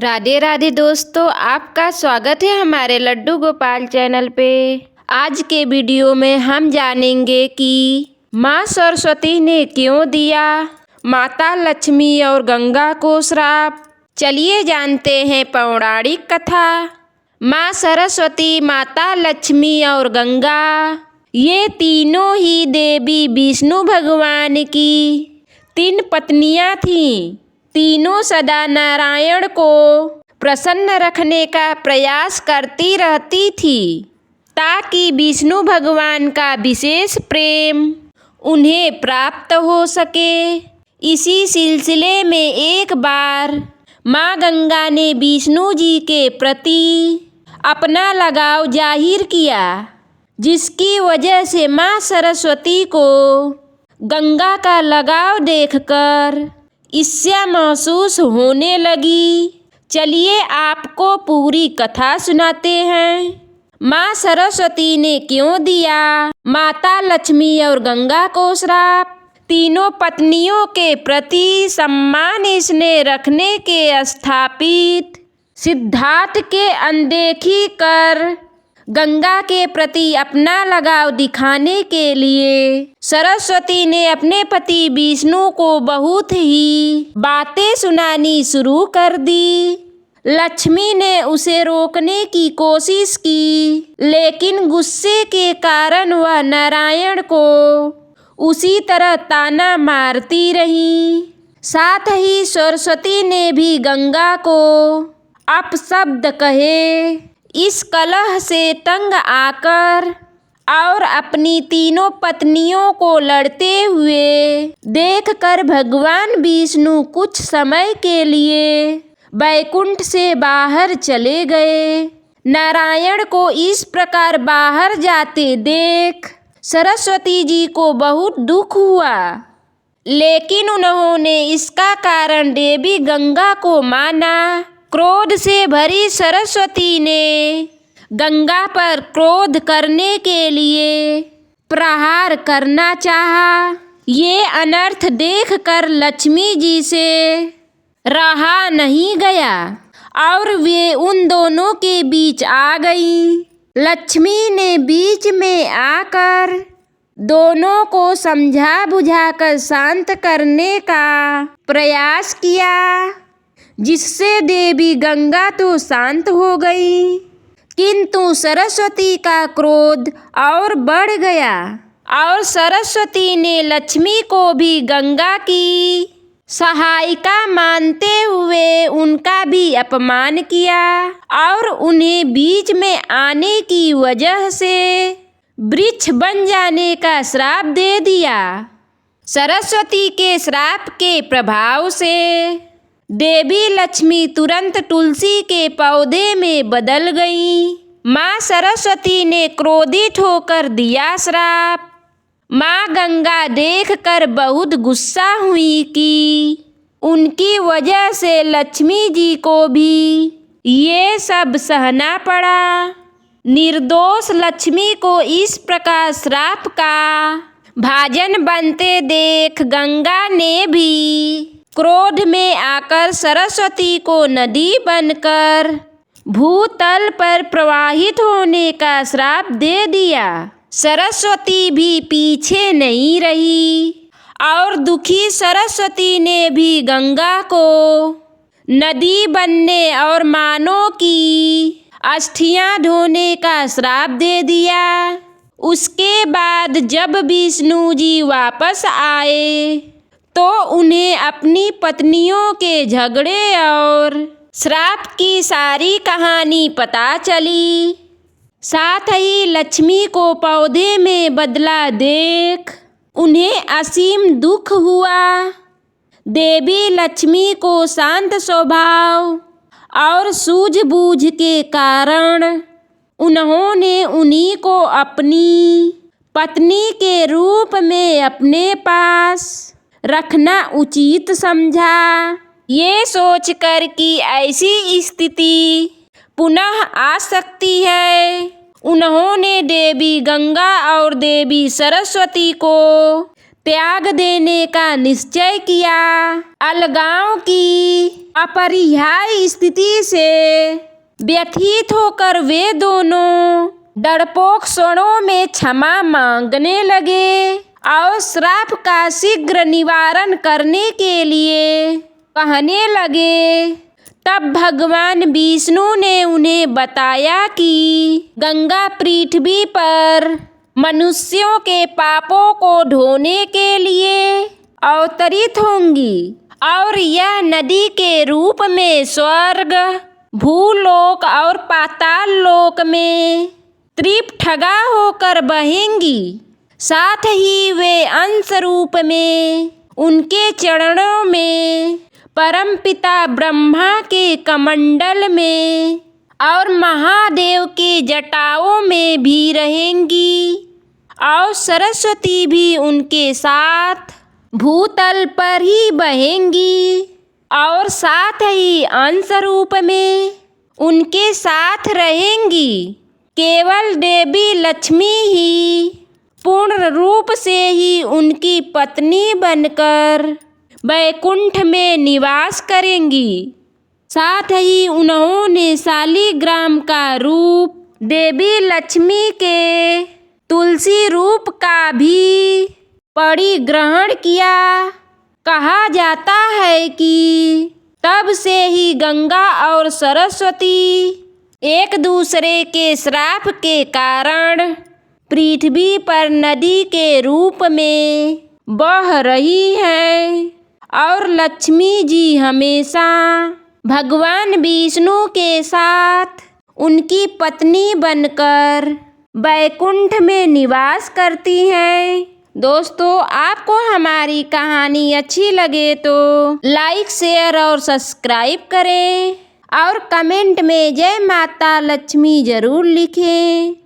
राधे राधे दोस्तों, आपका स्वागत है हमारे लड्डू गोपाल चैनल पे। आज के वीडियो में हम जानेंगे कि माँ सरस्वती ने क्यों दिया माता लक्ष्मी और गंगा को श्राप। चलिए जानते हैं पौराणिक कथा। माँ सरस्वती, माता लक्ष्मी और गंगा, ये तीनों ही देवी विष्णु भगवान की 3 पत्नियां थीं। तीनों सदा नारायण को प्रसन्न रखने का प्रयास करती रहती थी ताकि विष्णु भगवान का विशेष प्रेम उन्हें प्राप्त हो सके। इसी सिलसिले में एक बार माँ गंगा ने विष्णु जी के प्रति अपना लगाव जाहिर किया, जिसकी वजह से माँ सरस्वती को गंगा का लगाव देखकर ईर्ष्या महसूस होने लगी। चलिए आपको पूरी कथा सुनाते हैं। माँ सरस्वती ने क्यों दिया माता लक्ष्मी और गंगा को श्राप। तीनों पत्नियों के प्रति सम्मान स्नेह रखने के स्थापित सिद्धांत के अनदेखी कर गंगा के प्रति अपना लगाव दिखाने के लिए सरस्वती ने अपने पति विष्णु को बहुत ही बातें सुनानी शुरू कर दी। लक्ष्मी ने उसे रोकने की कोशिश की, लेकिन गुस्से के कारण वह नारायण को उसी तरह ताना मारती रही। साथ ही सरस्वती ने भी गंगा को अपशब्द कहे। इस कलह से तंग आकर और अपनी तीनों पत्नियों को लड़ते हुए देखकर भगवान विष्णु कुछ समय के लिए वैकुंठ से बाहर चले गए। नारायण को इस प्रकार बाहर जाते देख सरस्वती जी को बहुत दुख हुआ, लेकिन उन्होंने इसका कारण देवी गंगा को माना। क्रोध से भरी सरस्वती ने गंगा पर क्रोध करने के लिए प्रहार करना चाहा। ये अनर्थ देखकर लक्ष्मी जी से रहा नहीं गया और वे उन दोनों के बीच आ गईं। लक्ष्मी ने बीच में आकर दोनों को समझा बुझाकर शांत करने का प्रयास किया, जिससे देवी गंगा तो शांत हो गई, किंतु सरस्वती का क्रोध और बढ़ गया और सरस्वती ने लक्ष्मी को भी गंगा की सहायिका मानते हुए उनका भी अपमान किया और उन्हें बीच में आने की वजह से वृक्ष बन जाने का श्राप दे दिया। सरस्वती के श्राप के प्रभाव से देवी लक्ष्मी तुरंत तुलसी के पौधे में बदल गईं। माँ सरस्वती ने क्रोधित होकर दिया श्राप। माँ गंगा देखकर बहुत गुस्सा हुई कि उनकी वजह से लक्ष्मी जी को भी ये सब सहना पड़ा। निर्दोष लक्ष्मी को इस प्रकार श्राप का भाजन बनते देख गंगा ने भी क्रोध में आकर सरस्वती को नदी बनकर भूतल पर प्रवाहित होने का श्राप दे दिया। सरस्वती भी पीछे नहीं रही और दुखी सरस्वती ने भी गंगा को नदी बनने और मानव की अस्थियां धोने का श्राप दे दिया। उसके बाद जब विष्णु जी वापस आए तो उन्हें अपनी पत्नियों के झगड़े और श्राप की सारी कहानी पता चली। साथ ही लक्ष्मी को पौधे में बदला देख उन्हें असीम दुख हुआ। देवी लक्ष्मी को शांत स्वभाव और सूझबूझ के कारण उन्होंने उन्हीं को अपनी पत्नी के रूप में अपने पास रखना उचित समझा। ये सोचकर कि ऐसी स्थिति पुनः आ सकती है, उन्होंने देवी गंगा और देवी सरस्वती को त्याग देने का निश्चय किया। अलगाव की अपरिहार्य स्थिति से व्यथित होकर वे दोनों डरपोक क्षणों में क्षमा मांगने लगे और श्राप का शीघ्र निवारण करने के लिए कहने लगे। तब भगवान विष्णु ने उन्हें बताया कि गंगा पृथ्वी पर मनुष्यों के पापों को ढोने के लिए अवतरित होंगी और यह नदी के रूप में स्वर्ग, भूलोक और पाताल लोक में त्रिपठगा होकर बहेंगी। साथ ही वे अंश रूप में उनके चरणों में, परमपिता ब्रह्मा के कमंडल में और महादेव के जटाओं में भी रहेंगी और सरस्वती भी उनके साथ भूतल पर ही बहेंगी और साथ ही अंश रूप में उनके साथ रहेंगी। केवल देवी लक्ष्मी ही पूर्ण रूप से ही उनकी पत्नी बनकर वैकुंठ में निवास करेंगी। साथ ही उन्होंने शालिग्राम का रूप देवी लक्ष्मी के तुलसी रूप का भी परिग्रहण किया। कहा जाता है कि तब से ही गंगा और सरस्वती एक दूसरे के श्राप के कारण पृथ्वी पर नदी के रूप में बह रही है और लक्ष्मी जी हमेशा भगवान विष्णु के साथ उनकी पत्नी बनकर वैकुंठ में निवास करती हैं। दोस्तों, आपको हमारी कहानी अच्छी लगे तो लाइक, शेयर और सब्सक्राइब करें और कमेंट में जय माता लक्ष्मी ज़रूर लिखें।